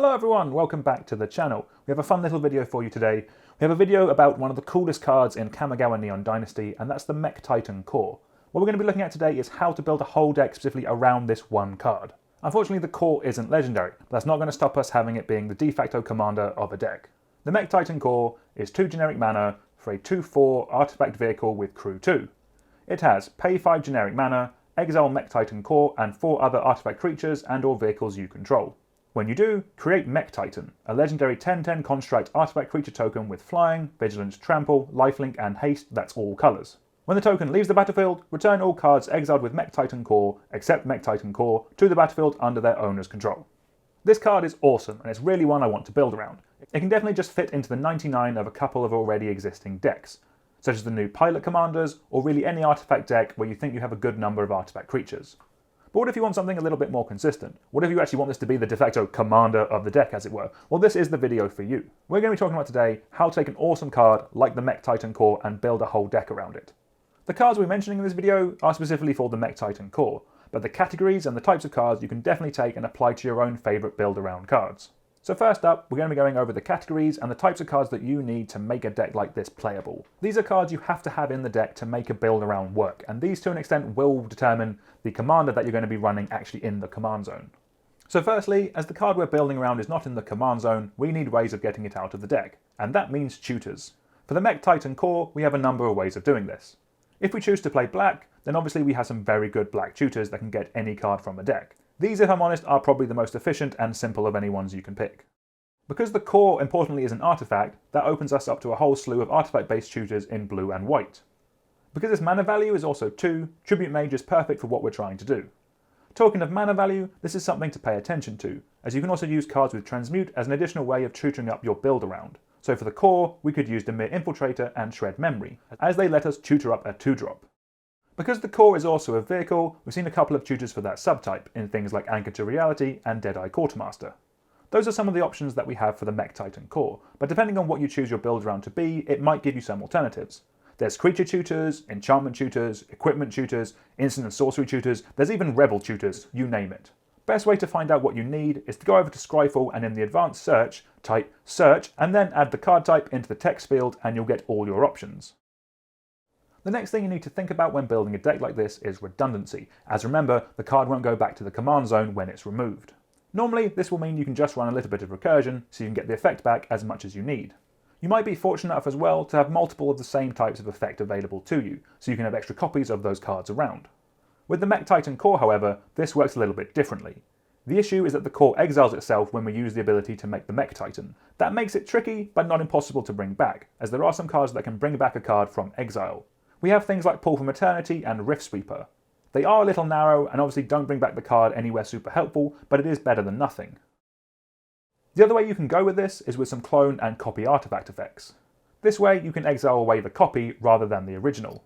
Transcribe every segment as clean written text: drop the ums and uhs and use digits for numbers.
Hello everyone, welcome back to the channel. We have a fun little video for you today. We have a video about one of the coolest cards in Kamigawa Neon Dynasty, and that's the Mechtitan Core. What we're going to be looking at today is how to build a whole deck specifically around this one card. Unfortunately, the core isn't legendary, but that's not going to stop us having it being the de facto commander of a deck. The Mechtitan Core is 2 generic mana for a 2/4 artifact vehicle with crew 2. It has pay 5 generic mana, exile Mechtitan Core and 4 other artifact creatures and or vehicles you control. When you do, create Mechtitan, a legendary 10/10 construct artifact creature token with flying, vigilance, trample, lifelink and haste that's all colours. When the token leaves the battlefield, return all cards exiled with Mechtitan Core, except Mechtitan Core, to the battlefield under their owner's control. This card is awesome and it's really one I want to build around. It can definitely just fit into the 99 of a couple of already existing decks, such as the new Pilot Commanders or really any artifact deck where you think you have a good number of artifact creatures. But what if you want something a little bit more consistent? What if you actually want this to be the de facto commander of the deck, as it were? Well, this is the video for you. We're going to be talking about today how to take an awesome card like the Mechtitan Core and build a whole deck around it. The cards we're mentioning in this video are specifically for the Mechtitan Core, but the categories and the types of cards you can definitely take and apply to your own favourite build-around cards. So first up, we're going to be going over the categories and the types of cards that you need to make a deck like this playable. These are cards you have to have in the deck to make a build-around work, and these to an extent will determine the commander that you're going to be running actually in the command zone. So firstly, as the card we're building around is not in the command zone, we need ways of getting it out of the deck, and that means tutors. For the Mechtitan Core, we have a number of ways of doing this. If we choose to play black, then obviously we have some very good black tutors that can get any card from a deck. These, if I'm honest, are probably the most efficient and simple of any ones you can pick. Because the core, importantly, is an artifact, that opens us up to a whole slew of artifact-based tutors in blue and white. Because its mana value is also 2, Tribute Mage is perfect for what we're trying to do. Talking of mana value, this is something to pay attention to, as you can also use cards with Transmute as an additional way of tutoring up your build around. So for the core, we could use Dimir Infiltrator and Shred Memory, as they let us tutor up a 2-drop. Because the core is also a vehicle, we've seen a couple of tutors for that subtype in things like Anchor to Reality and Deadeye Quartermaster. Those are some of the options that we have for the Mechtitan Core, but depending on what you choose your build around to be, it might give you some alternatives. There's creature tutors, enchantment tutors, equipment tutors, instant and sorcery tutors, there's even rebel tutors, you name it. Best way to find out what you need is to go over to Scryfall and in the advanced search, type search and then add the card type into the text field and you'll get all your options. The next thing you need to think about when building a deck like this is redundancy, as remember, the card won't go back to the command zone when it's removed. Normally, this will mean you can just run a little bit of recursion so you can get the effect back as much as you need. You might be fortunate enough as well to have multiple of the same types of effect available to you, so you can have extra copies of those cards around. With the Mechtitan Core, however, this works a little bit differently. The issue is that the core exiles itself when we use the ability to make the Mechtitan. That makes it tricky, but not impossible to bring back, as there are some cards that can bring back a card from exile. We have things like Pull from Eternity and Rift Sweeper. They are a little narrow and obviously don't bring back the card anywhere super helpful, but it is better than nothing. The other way you can go with this is with some clone and copy artifact effects. This way you can exile away the copy rather than the original.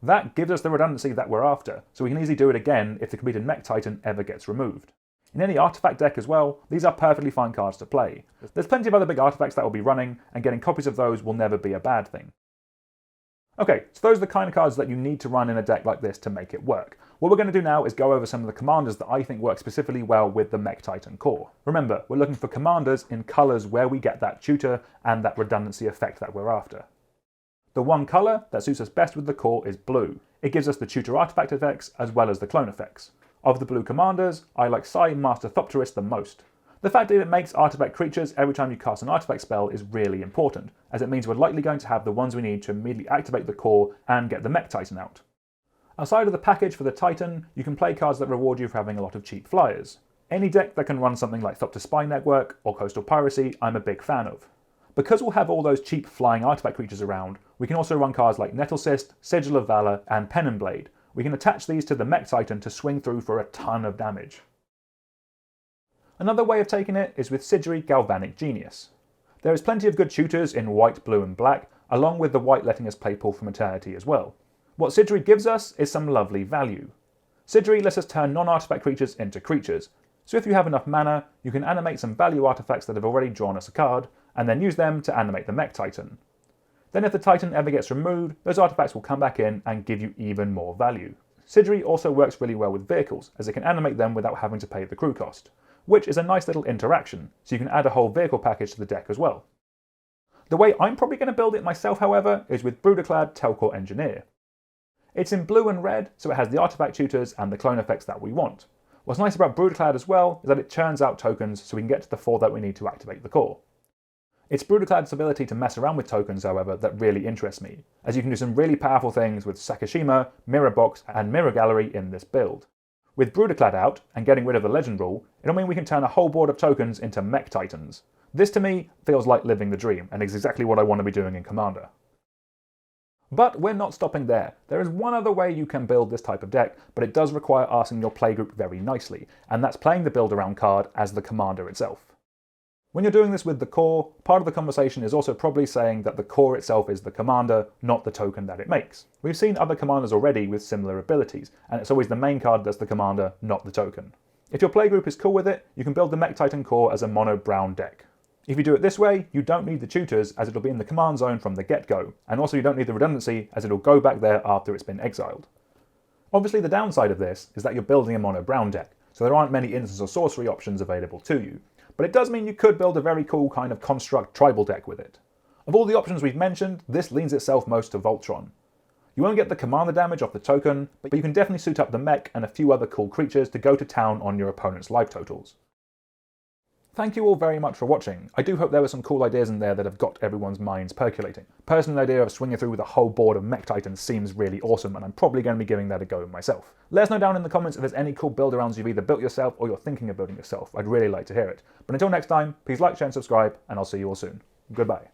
That gives us the redundancy that we're after, so we can easily do it again if the completed Mechtitan ever gets removed. In any artifact deck as well, these are perfectly fine cards to play. There's plenty of other big artifacts that will be running, and getting copies of those will never be a bad thing. Okay, so those are the kind of cards that you need to run in a deck like this to make it work. What we're going to do now is go over some of the commanders that I think work specifically well with the Mechtitan Core. Remember, we're looking for commanders in colours where we get that tutor and that redundancy effect that we're after. The one colour that suits us best with the core is blue. It gives us the tutor artifact effects as well as the clone effects. Of the blue commanders, I like Sai Master Thopterist the most. The fact that it makes artifact creatures every time you cast an artifact spell is really important, as it means we're likely going to have the ones we need to immediately activate the core and get the Mechtitan out. Outside of the package for the Titan, you can play cards that reward you for having a lot of cheap flyers. Any deck that can run something like Thopter Spy Network or Coastal Piracy, I'm a big fan of. Because we'll have all those cheap flying artifact creatures around, we can also run cards like Nettlecyst, Sigil of Valor, and Pen and Blade. We can attach these to the Mechtitan to swing through for a ton of damage. Another way of taking it is with Sidri Galvanic Genius. There is plenty of good tutors in white, blue and black, along with the white letting us play Pull from Eternity as well. What Sidri gives us is some lovely value. Sidri lets us turn non-artifact creatures into creatures, so if you have enough mana, you can animate some value artifacts that have already drawn us a card, and then use them to animate the Mechtitan. Then if the Titan ever gets removed, those artifacts will come back in and give you even more value. Sidri also works really well with vehicles, as it can animate them without having to pay the crew cost. which is a nice little interaction, so you can add a whole vehicle package to the deck as well. The way I'm probably going to build it myself, however, is with Bruderclad Telcore Engineer. It's in blue and red, so it has the artifact tutors and the clone effects that we want. What's nice about Bruderclad as well is that it churns out tokens so we can get to the 4 that we need to activate the core. It's Bruderclad's ability to mess around with tokens, however, that really interests me, as you can do some really powerful things with Sakashima, Mirror Box, and Mirror Gallery in this build. With Bruderclad out, and getting rid of the legend rule, it'll mean we can turn a whole board of tokens into Mechtitans. This to me feels like living the dream, and is exactly what I want to be doing in Commander. But we're not stopping there. There is one other way you can build this type of deck, but it does require asking your playgroup very nicely, and that's playing the build around card as the commander itself. When you're doing this with the core, part of the conversation is also probably saying that the core itself is the commander, not the token that it makes. We've seen other commanders already with similar abilities, and it's always the main card that's the commander, not the token. If your playgroup is cool with it, you can build the Mechtitan Core as a mono brown deck. If you do it this way, you don't need the tutors, as it'll be in the command zone from the get-go, and also you don't need the redundancy, as it'll go back there after it's been exiled. Obviously the downside of this is that you're building a mono brown deck, so there aren't many instants or sorcery options available to you, but it does mean you could build a very cool kind of construct tribal deck with it. Of all the options we've mentioned, this leans itself most to Voltron. You won't get the commander damage off the token, but you can definitely suit up the mech and a few other cool creatures to go to town on your opponent's life totals. Thank you all very much for watching. I do hope there were some cool ideas in there that have got everyone's minds percolating. Personally, the idea of swinging through with a whole board of Mechtitans seems really awesome, and I'm probably going to be giving that a go myself. Let us know down in the comments if there's any cool build-arounds you've either built yourself or you're thinking of building yourself. I'd really like to hear it. But until next time, please like, share and subscribe, and I'll see you all soon. Goodbye.